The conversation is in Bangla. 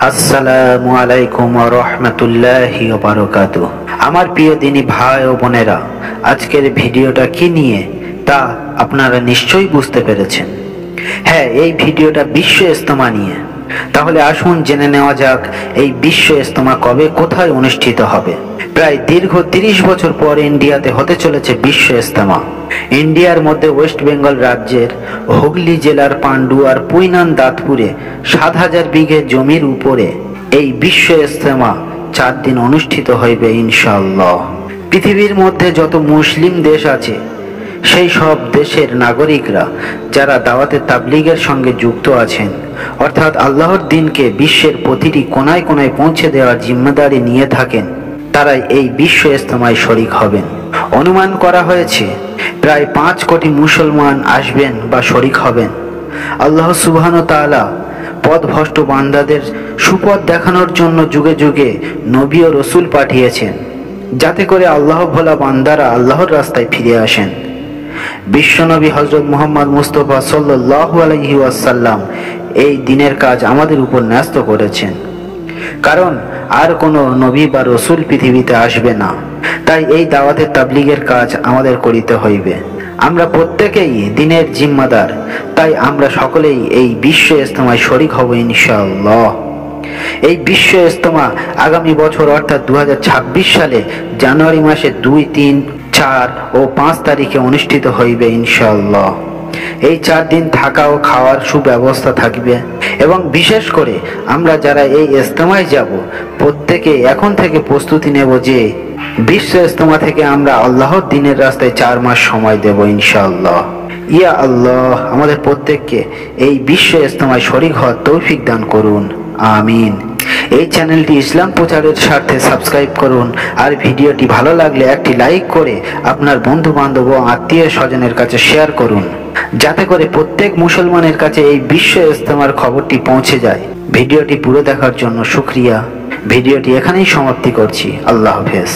আসসালামু আলাইকুম ওয়া রাহমাতুল্লাহি ওয়া বারাকাতুহু। আমার প্রিয় দিনী ভাই ও বোনেরা, আজকের ভিডিওটা কি নিয়ে তা আপনারা নিশ্চয়ই বুঝতে পেরেছেন। হ্যাঁ, এই ভিডিওটা বিশ্ব ইজতেমা নিয়ে। তাহলে আসুন জেনে নেওয়া যাক এই বিশ্ব ইজতেমা কবে কোথায় অনুষ্ঠিত হবে। প্রায় দীর্ঘ 30 বছর পর ইন্ডিয়াতে হতে চলেছে বিশ্ব ইজতেমা। ইন্ডিয়ার মধ্যে ওয়েস্ট বেঙ্গল রাজ্যের হুগলি জেলার পান্ডুয়ার পুইনান দাঁতপুরে 7,000 বিঘে জমির উপরে এই বিশ্ব ইজতেমা 4 দিন অনুষ্ঠিত হইবে ইনশাআল্লাহ। পৃথিবীর মধ্যে যত মুসলিম দেশ আছে সেই সব দেশের নাগরিকরা যারা দাওয়াতে তাবলীগের সঙ্গে যুক্ত আছেন, অর্থাৎ আল্লাহর দ্বীনকে বিশ্বের প্রতিটি কোনায় কোনায় পৌঁছে দেওয়ার জিম্মেদারি নিয়ে থাকেন, তারাই এই বিশ্ব ইজতেমায় শরীক হবেন। অনুমান করা হয়েছে প্রায় 5 কোটি মুসলমান আসবেন বা শরীক হবেন। আল্লাহ সুবহানাহু ওয়া তাআলা পথভ্রষ্ট বান্দাদের সুপথ দেখানোর জন্য যুগে যুগে নবী ও রসুল পাঠিয়েছেন, যাতে করে আল্লাহ ভোলা বান্দারা আল্লাহর রাস্তায় ফিরে আসেন। বিশ্বনবী হযরত মুহাম্মদ মুস্তাফা সাল্লাল্লাহু আলাইহি ওয়াসাল্লাম এই দিনের কাজ আমাদের উপর ন্যস্ত করেছেন, কারণ আর কোনো নবী বা রসুল পৃথিবীতে আসবে না। তাই এই দাওয়াতের তাবলীগের কাজ আমাদের করিতে হইবে। আমরা প্রত্যেকেই দ্বীনের জিম্মাদার, তাই আমরা সকলেই এই বিশ্ব ইজতেমায় শরীক হব ইনশাআল্লাহ। এই বিশ্ব ইজতেমা আগামী বছর অর্থাৎ 2026 সালে জানুয়ারি মাসে 2, 3, 4 ও 5 তারিখে অনুষ্ঠিত হইবে ইনশাআল্লাহ। এই 4 দিন থাকা ও খাওয়ার সুব্যবস্থা থাকবে এবং বিশেষ করে আমরা যারা এই ইজতেমায় যাব প্রত্যেকে এখন থেকে প্রস্তুতি নেব যে বিশ্ব ইজতেমা থেকে আমরা আল্লাহর দ্বীনের রাস্তায় 4 মাস সময় দেব ইনশাআল্লাহ। ইয়া আল্লাহ, আমাদের প্রত্যেককে এই বিশ্ব ইজতেমায় শরীক হওয়ার তৌফিক দান করুন, আমিন। এই চ্যানেলটি ইসলাম প্রচারের স্বার্থে সাবস্ক্রাইব করুন, আর ভিডিওটি ভালো লাগলে একটি লাইক করে আপনার বন্ধু বান্ধব ও আত্মীয় স্বজনের কাছে শেয়ার করুন, যাতে করে প্রত্যেক মুসলমানের কাছে এই বিশ্ব ইজতেমার খবরটি পৌঁছে যায়। ভিডিওটি পুরো দেখার জন্য শুকরিয়া। ভিডিওটি এখানেই সমাপ্তি করছি। আল্লাহ হাফেজ।